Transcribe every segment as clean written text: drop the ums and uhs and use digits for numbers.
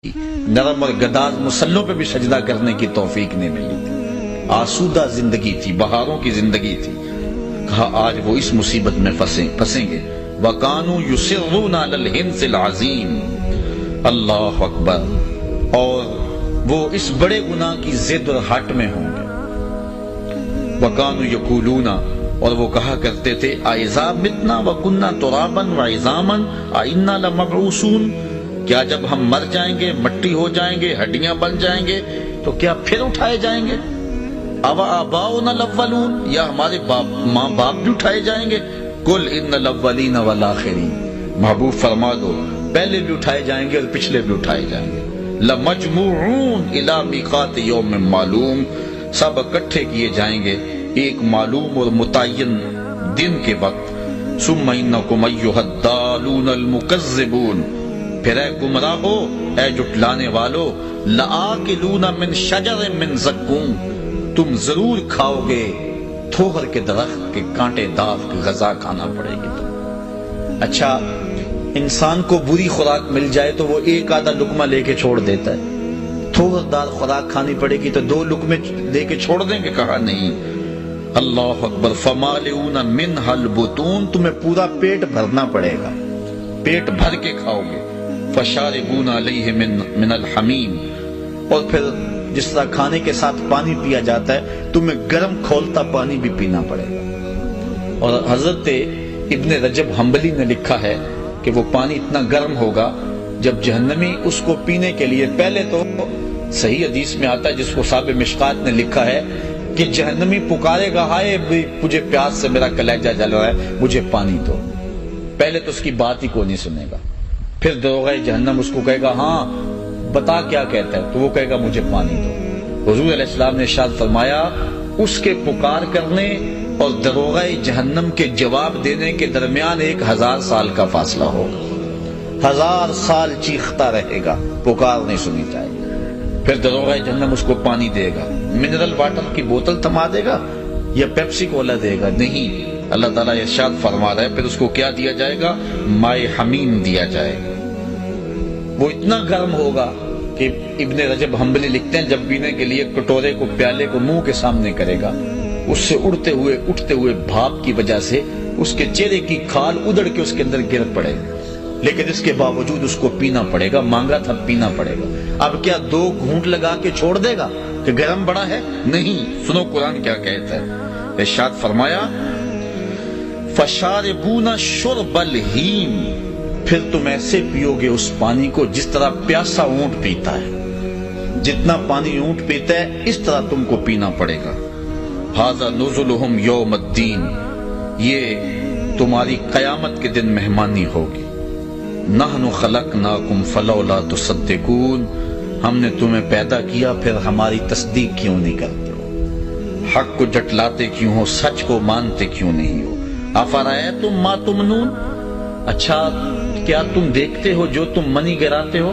نرم اور گداز مسلوں پہ بھی سجدہ کرنے کی توفیق نہیں ملی تھی، آسودہ زندگی تھی، بہاروں کی زندگی تھی۔ کہا آج وہ اس مصیبت میں پھنسیں گے۔ وَكَانُوا يُصِرُّونَ عَلَى الْحِنْثِ الْعَظِيمِ، اللہ اکبر، اور وہ اس بڑے گناہ کی ضد اور ہٹ میں ہوں گے۔ وَكَانُوا يَقُولُونَ، اور وہ کہا کرتے تھے أَإِذَا مِتْنَا وَكُنَّا تُرَابًا وَعِظَامًا أَإِنَّا لَمَبْعُوثُونَ، کیا جب ہم مر جائیں گے، مٹی ہو جائیں گے، ہڈیاں بن جائیں گے تو کیا پھر اٹھائے جائیں گے؟ أَوَ آبَاؤُنَا الْأَوَّلُونَ، یا ہمارے ماں باپ بھی اٹھائے جائیں گے؟ قُلْ إِنَّ الْأَوَّلِينَ وَالْآخِرِينَ، محبوب فرما دو پہلے بھی اٹھائے جائیں گے اور پچھلے بھی اٹھائے جائیں گے۔ لَمَجْمُوعُونَ إِلَىٰ مِيقَاتِ يَوْمٍ مَّعْلُومٍ، سب اکٹھے کیے جائیں گے ایک معلوم اور متعین دن کے وقت۔ ثُمَّ إِنَّكُمْ أَيُّهَا الضَّالُونَ الْمُكَذِّبُونَ، پھر اے گمراہو، اے جھٹلانے والو، لَآكِلُونَ مِن شَجَرٍ مِّن زَقُّومٍ، تم ضرور کھاؤ گے تھوہر کے درخت کے کانٹے دار کی غذا کھانا پڑے گی تم۔ اچھا، انسان کو بری خوراک مل جائے تو وہ ایک آدھا لقمہ لے کے چھوڑ دیتا ہے، تھوہر دار خوراک کھانی پڑے گی تو 2 لقمے لے کے چھوڑ دیں گے؟ کہا نہیں۔ اللہ اکبر، فَمَالِئُونَ مِنْهَا الْبُطُونَ، تمہیں پورا پیٹ بھرنا پڑے گا، پیٹ بھر کے کھاؤ گے۔ فَشَارِبُونَ عَلَيْهِ مِنَ الْحَمِيمِ، اور پھر جس طرح کھانے کے ساتھ پانی پیا جاتا ہے تمہیں گرم کھولتا پانی بھی پینا پڑے گا۔ اور حضرت ابن رجب حنبلی نے لکھا ہے کہ وہ پانی اتنا گرم ہوگا جب جہنمی اس کو پینے کے لیے، پہلے تو صحیح حدیث میں آتا ہے جس کو صاحب مشکات نے لکھا ہے کہ جہنمی پکارے گا، ہائے مجھے پیاس سے میرا کلیجہ جل رہا ہے، مجھے پانی دو۔ پہلے تو اس کی بات ہی کوئی نہیں سنے گا، پھر دروغہ جہنم اس کو کہے گا ہاں بتا کیا کہتا ہے، تو وہ کہے گا مجھے پانی دو۔ حضور علیہ السلام نے ارشاد فرمایا اس کے پکار کرنے اور دروغہ جہنم کے جواب دینے کے درمیان 1000 سال کا فاصلہ ہوگا، 1000 سال چیختا رہے گا، پکار نہیں سنی جائے گی۔ پھر دروغہ جہنم اس کو پانی دے گا، منرل واٹر کی بوتل تھما دے گا یا پیپسی کولا دے گا؟ نہیں، اللہ تعالیٰ ارشاد فرما رہا ہے پھر اس کو کیا دیا جائے گا؟ مائے حمیم دیا جائے گا۔ وہ اتنا گرم ہوگا کہ ابن رجب حنبلی لکھتے ہیں جب پینے کے لیے کٹورے کو، پیالے کو منہ کے سامنے کرے گا، اس سے اٹھتے ہوئے بھاپ کی وجہ سے اس کے چہرے کی کھال ادڑ کے اس کے اندر گر پڑے گا، لیکن اس کے باوجود اس کو پینا پڑے گا، مانگا تھا پینا پڑے گا۔ اب کیا 2 گھونٹ لگا کے چھوڑ دے گا کہ گرم بڑا ہے؟ نہیں، سنو قرآن کیا کہتا ہے، ارشاد فرمایا فَشَارِبُونَ شُرْبَ الْهِيمِ، پھر تم ایسے پیو گے اس پانی کو جس طرح پیاسا اونٹ پیتا ہے، جتنا پانی اونٹ پیتا ہے اس طرح تم کو پینا پڑے گا۔ هَذَا نُزُلُهُمْ يَوْمَ الدِّينِ، یہ تمہاری قیامت کے دن مہمانی ہوگی۔ نَحْنُ خَلَقْنَاكُمْ فَلَوْلَا تُصَدِّقُونَ، ہم نے تمہیں پیدا کیا پھر ہماری تصدیق کیوں نہیں کرتے ہو؟ حق کو جھٹلاتے کیوں ہو؟ سچ کو مانتے کیوں نہیں ہو؟ أَفَرَأَيْتُمْ مَا تُمْنُونَ، اچھا کیا تم دیکھتے ہو جو تم منی گراتے ہو؟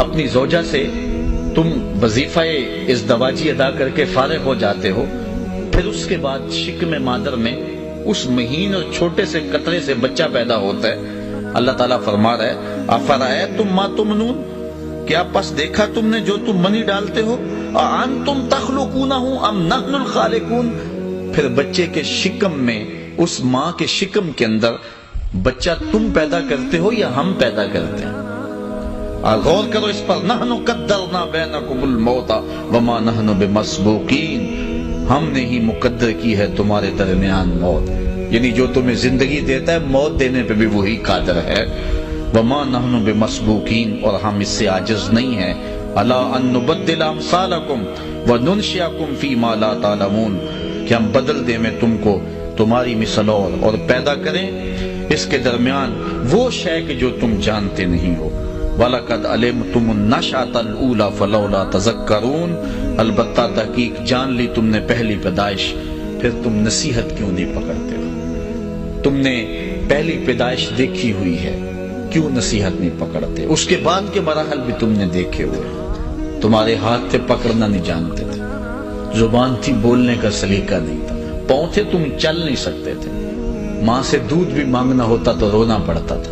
اپنی زوجہ سے تم وظیفہ ازدواجی ادا کر کے فارغ ہو جاتے ہو، پھر اس کے بعد شکم مادر میں اس مہین اور چھوٹے سے قطرے سے بچہ پیدا ہوتا ہے۔ اللہ تعالیٰ فرما رہا ہے أَفَرَأَيْتُمْ مَا تُمْنُونَ، کیا پس دیکھا تم نے جو تم منی ڈالتے ہو؟ أَأَنْتُمْ تَخْلُقُونَهُ أَمْ نَحْنُ الْخَالِقُونَ، پھر بچے کے شکم میں، اس ماں کے شکم کے اندر بچہ تم پیدا کرتے ہو یا ہم پیدا کرتے ہیں؟ غور کرو اس پر۔ نحن قدرنا بینکم الموت وما نحن بمسبوقین، ہم نے ہی مقدر کی ہے تمہارے درمیان موت، یعنی جو تمہیں زندگی دیتا ہے موت دینے پہ بھی وہی قادر ہے۔ وما نحن بمسبوقین، اور ہم اس سے عاجز نہیں ہیں۔ الا ان نبدل امثالکم وننشئکم فیما لا تعلمون، کہ ہم بدل دیں میں تم کو تمہاری مثل اور پیدا کریں اس کے درمیان وہ شے کہ جو تم جانتے نہیں ہو۔ وَلَقَدْ عَلِمْتُمُ النَّشْأَةَ الْأُولَىٰ فَلَوْلَا تَذَكَّرُونَ، البتہ تحقیق جان لی تم نے پہلی پیدائش، پھر تم نصیحت کیوں نہیں پکڑتے ہو؟ تم نے پہلی پیدائش دیکھی ہوئی ہے، کیوں نصیحت نہیں پکڑتے؟ اس کے بعد کے مراحل بھی تم نے دیکھے ہوئے، تمہارے ہاتھ تھے پکڑنا نہیں جانتے تھے، زبان تھی بولنے کا سلیقہ نہیں تھا، پاؤں تھے تم چل نہیں سکتے تھے، ماں سے دودھ بھی مانگنا ہوتا تو رونا پڑتا تھا،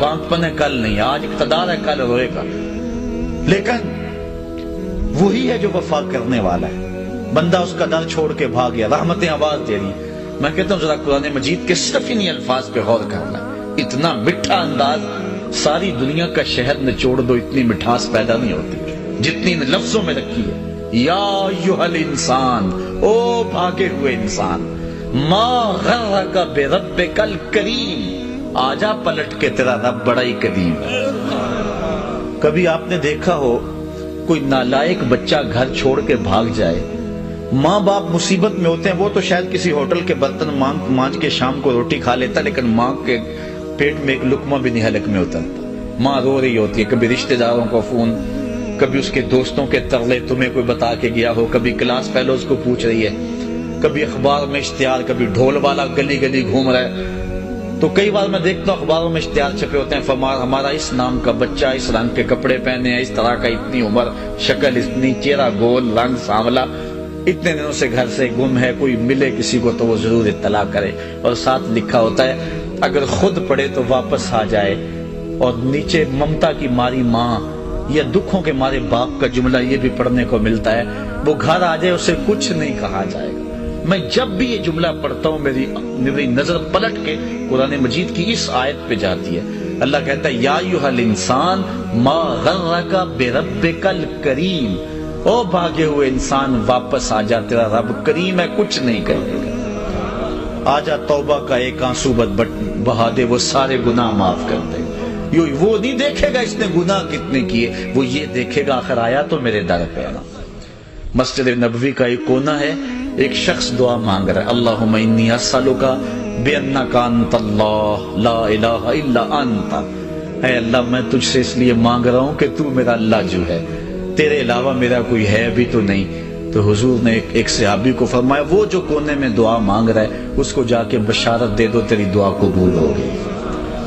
بانپن ہے کل نہیں، آج اقتدار ہے کل روئے گا، لیکن وہی ہے جو وفا کرنے والا ہے۔ بندہ اس کا در چھوڑ کے بھاگ گیا، رحمتیں آواز دے رہی۔ میں کہتا ہوں ذرا قرآن مجید کے صرف انہی الفاظ پہ غور کرنا، اتنا میٹھا انداز، ساری دنیا کا شہد نچوڑ دو اتنی مٹھاس پیدا نہیں ہوتی جتنی ان لفظوں میں رکھی ہے۔ یا ایھا الانسان، او بھاگے ہوئے انسان، ما غرک بربک الکریم، آجا پلٹ کے تیرا رب بڑا ہی کریم ہے۔ کبھی آپ نے دیکھا ہو کوئی نالائق بچہ گھر چھوڑ کے بھاگ جائے، ماں باپ مصیبت میں ہوتے ہیں، وہ تو شاید کسی ہوٹل کے برتن مانج کے شام کو روٹی کھا لیتا، لیکن ماں کے پیٹ میں ایک لقمہ بھی نہیں حلق میں ہوتا، ماں رو رہی ہوتی ہے، کبھی رشتہ داروں کو فون، کبھی اس کے دوستوں کے ترلے تمہیں کوئی بتا کے گیا ہو، کبھی کلاس فیلوز کو پوچھ رہی ہے، کبھی اخبار میں اشتہار، کبھی ڈھول والا گلی گلی گھوم رہا ہے۔ تو کئی بار میں دیکھتا ہوں اخباروں میں اشتہار چھپے ہوتے ہیں، ہمارا اس نام کا بچہ، اس رنگ کے کپڑے پہنے ہیں، اس طرح کا، اتنی عمر، شکل اتنی، چہرہ گول، رنگ سانولا، اتنے دنوں سے گھر سے گم ہے، کوئی ملے کسی کو تو وہ ضرور اطلاع کرے، اور ساتھ لکھا ہوتا ہے اگر خود پڑھے تو واپس آ جائے، اور نیچے ممتا کی ماری ماں یا دکھوں کے مارے باپ کا جملہ یہ بھی پڑھنے کو ملتا ہے، وہ گھر آ جائے اسے کچھ نہیں کہا جائے گا۔ میں جب بھی یہ جملہ پڑھتا ہوں میری نظر پلٹ کے قرآن مجید کی اس آیت پہ جاتی ہے۔ اللہ کہتا ہے یا ایھا الانسان ما غرک بربک الکریم، او بھاگے ہوئے انسان واپس آ جا، تیرا رب کریم ہے، کچھ نہیں کرے گا۔ آجا توبہ کا ایک آنسو بہا دے، وہ سارے گناہ معاف کر دے۔ وہ نہیں دیکھے گا اس نے گناہ کتنے کیے، وہ یہ دیکھے گا آخر آیا تو میرے در پہ۔ مسجد نبوی کا ایک کونا ہے، ایک شخص دعا مانگ رہا ہے، اللہم انی اسألک بانک انت اللہ لا الہ الا انت، اے اللہ میں تجھ سے اس لیے مانگ رہا ہوں کہ تو میرا اللہ جو ہے، تیرے علاوہ میرا کوئی ہے بھی تو نہیں۔ تو حضور نے ایک صحابی کو فرمایا وہ جو کونے میں دعا مانگ رہا ہے اس کو جا کے بشارت دے دو تیری دعا قبول ہوگی۔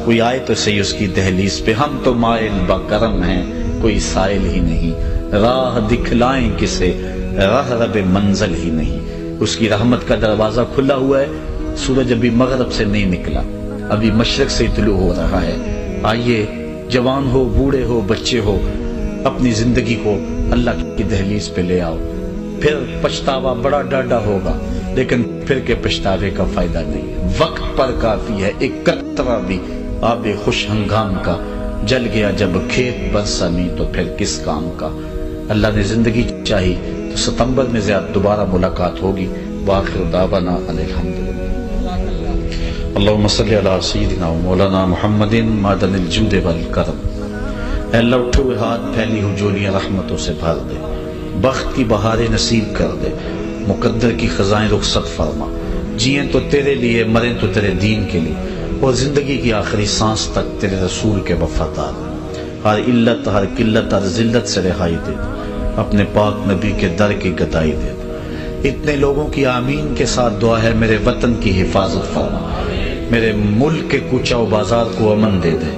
کوئی آئے تو صحیح اس کی دہلیز پہ، ہم تو مائل بکرم ہیں کوئی سائل ہی نہیں، راہ دکھلائیں کسے راہ رب منزل ہی نہیں۔ اس کی رحمت کا دروازہ کھلا ہوا ہے، سورج ابھی مغرب سے نہیں نکلا، ابھی مشرق سے طلوع ہو رہا ہے۔ آئیے جوان ہو، بوڑھے ہو، بچے ہو، اپنی زندگی کو اللہ کی دہلیز پہ لے آؤ۔ پھر پچھتاوا بڑا ڈاڈا ہوگا، لیکن پھر کے پچھتاوے کا فائدہ نہیں، وقت پر کافی ہے۔ ایک قطرہ بھی آب خوش ہنگام کا جل گیا جب کھیت برسا نہیں تو پھر کس کام کا۔ اللہ نے زندگی چاہی تو ستمبر میں زیادہ دوبارہ ملاقات ہوگی۔ وآخر دعوانا الحمدللہ۔ اللہم صلی علی سیدنا و مولانا محمد معدن الجود والکرم۔ اے اللہ اٹھے ہوئے ہاتھ پھیلی ہوئی جولیاں رحمتوں سے بھر دے، بخت کی بہاریں نصیب کر دے، مقدر کی خزائیں رخصت فرما، جئیں تو تیرے لیے، مریں تو تیرے دین کے لیے، اور زندگی کی آخری سانس تک تیرے رسول کے وفادار۔ ہر علت، ہر قلت، ہر ذلت سے رہائی دے، اپنے پاک نبی کے در کی گدائی دے۔ اتنے لوگوں کی آمین کے ساتھ دعا ہے میرے وطن کی حفاظت فرما، میرے ملک کے کوچہ و بازار کو امن دے دے۔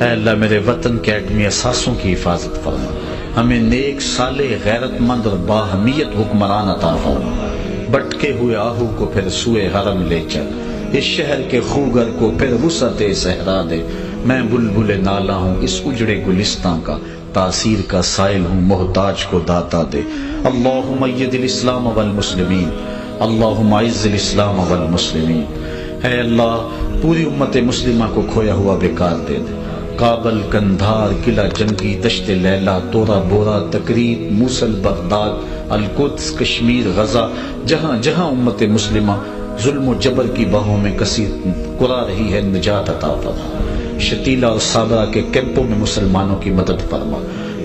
اے اللہ میرے وطن کے ایٹمی اثاثوں کی حفاظت فرما، ہمیں نیک، صالح، غیرت مند اور باہمیت حکمران عطا فرما۔ بٹکے ہوئے آہو کو پھر سوئے حرم لے چل، اس شہر کے خوگر کو پھر وسعت صحرا دے۔ میں بلبل نالا ہوں اس اجڑے گلستان کا، تاثیر کا سائل ہوں محتاج کو داتا دے۔ اللہم اید الاسلام والمسلمین، اللہم اعز الاسلام والمسلمین۔ اے اللہ پوری امت مسلمہ کو کھویا ہوا بیکار دے دے۔ کابل، کندھار، قلعہ جنگی، دشت لیلہ، تورا بورا، تقریب، موصل، بغداد، القدس، کشمیر، غزہ، جہاں جہاں امت مسلمہ ظلم و جبر کی باہوں میں کثیر کرا رہی ہے، نجات عطا فرما۔ شتیلہ اور صابرہ کے کیمپوں میں مسلمانوں کی مدد فرما۔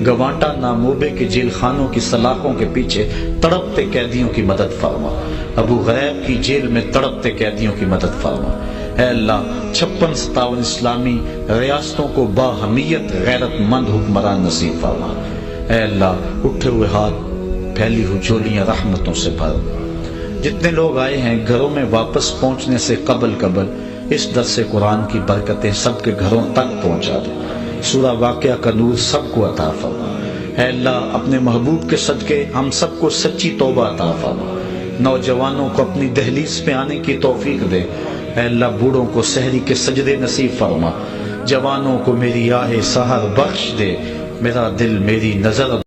گوانٹا ناموبے کے جیل خانوں کی سلاخوں کے پیچھے تڑپتے قیدیوں کی مدد فرما۔ ابو غریب کی جیل میں تڑپتے قیدیوں کی مدد فرما۔ اے اللہ 56-57 اسلامی ریاستوں کو باہمیت غیرت مند حکمران نصیب فرما۔ اے اللہ اٹھے ہوئے ہاتھ پھیلی ہوئی جولیاں رحمتوں سے بھر۔ جتنے لوگ آئے ہیں گھروں میں واپس پہنچنے سے قبل اس درس قرآن کی برکتیں سب کے گھروں تک پہنچا دے۔ سورہ واقعہ کا نور سب کو عطا فرما۔ اے اللہ اپنے محبوب کے صدقے ہم سب کو سچی توبہ عطا فرما۔ نوجوانوں کو اپنی دہلیز پہ آنے کی توفیق دے۔ اے اللہ بوڑھوں کو سحری کے سجدے نصیب فرما۔ جوانوں کو میری آہ سحر بخش دے، میرا دل میری نظر